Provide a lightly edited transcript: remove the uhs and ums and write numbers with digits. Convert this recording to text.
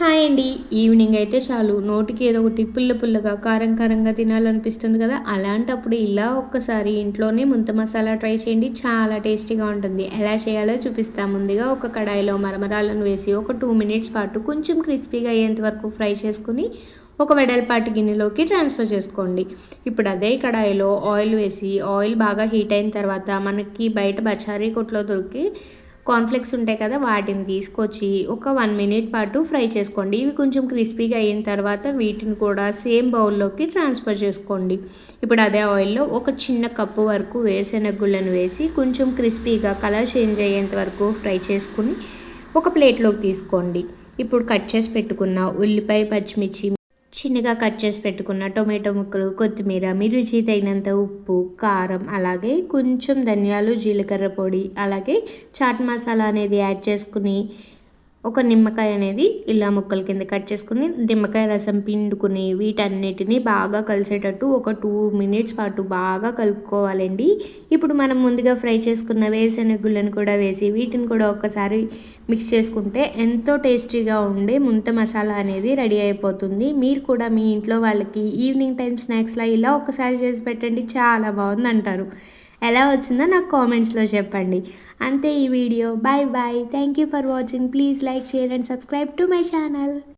Hi అండి. Evening అయితే చాలు నోటికి ఏదో ఒకటి పుల్ల పుల్లగా, కారం కారంగా తినాలనిపిస్తుంది కదా! అలాంటప్పుడు ఇలా ఒక్కసారి ఇంట్లోనే ముంత మసాలా ట్రై చేయండి. చాలా టేస్టీగా ఉంటుంది. ఎలా చేయాలో చూపిస్తా. ముందుగా ఒక కడాయిలో మరమరాలను వేసి ఒక 2 మినిట్స్ పాటు కొంచెం క్రిస్పీగా అయ్యేంత వరకు ఫ్రై చేసుకొని ఒక వెడల్పాటి గిన్నెలోకి ట్రాన్స్ఫర్ చేసుకోండి. ఇప్పుడు అదే కడాయిలో ఆయిల్ వేసి ఆయిల్ బాగా హీట్ అయిన తర్వాత మనకి బయట బచారీ కొట్లో దొరికి కార్న్‌ఫ్లేక్స్ ఉంటాయి కదా! వాటిని తీసుకొచ్చి ఒక 1 మినిట్ పాటు ఫ్రై చేసుకోండి. ఇవి కొంచెం క్రిస్పీగా అయిన తర్వాత వీటిని కూడా సేమ్ బౌల్‌లోకి ట్రాన్స్‌ఫర్ చేసుకోండి. ఇప్పుడు అదే ఆయిల్‌లో ఒక చిన్న కప్పు వరకు వేరుశెనగ గుళ్ళను వేసి కొంచెం క్రిస్పీగా కలర్ చేంజ్ అయ్యేంత వరకు ఫ్రై చేసుకొని ఒక ప్లేట్‌లోకి తీసుకోండి. ఇప్పుడు కట్ చేసి పెట్టుకున్న ఉల్లిపాయ, పచ్చిమిర్చి, చిన్నగా కట్ చేసి పెట్టుకున్న టొమాటో ముక్కలు, కొత్తిమీర, మీ రుచికి తగినంత ఉప్పు, కారం, అలాగే కొంచెం ధనియాలు, జీలకర్ర పొడి, అలాగే చాట్ మసాలా అనేది యాడ్ చేసుకుని ఒక నిమ్మకాయ అనేది ఇలా ముక్కల కింద కట్ చేసుకుని నిమ్మకాయ రసం పిండుకుని వీటన్నిటిని బాగా కలిసేటట్టు ఒక 2 మినిట్స్ పాటు బాగా కలుపుకోవాలండి. ఇప్పుడు మనం ముందుగా ఫ్రై చేసుకున్న వేరుశెనగ గుళ్ళను కూడా వేసి వీటిని కూడా ఒక్కసారి మిక్స్ చేసుకుంటే ఎంతో టేస్టీగా ఉండే ముంత మసాలా అనేది రెడీ అయిపోతుంది. మీరు కూడా మీ ఇంట్లో వాళ్ళకి ఈవినింగ్ టైం స్నాక్స్‌లా ఇలా ఒక్కసారి చేసి పెట్టండి. చాలా బాగుందంటారు. ఎలా వచ్చిందో నాకు కామెంట్స్‌లో చెప్పండి. అంతే ఈ వీడియో. Bye bye. Thank you for watching. Please like, share and subscribe to my channel.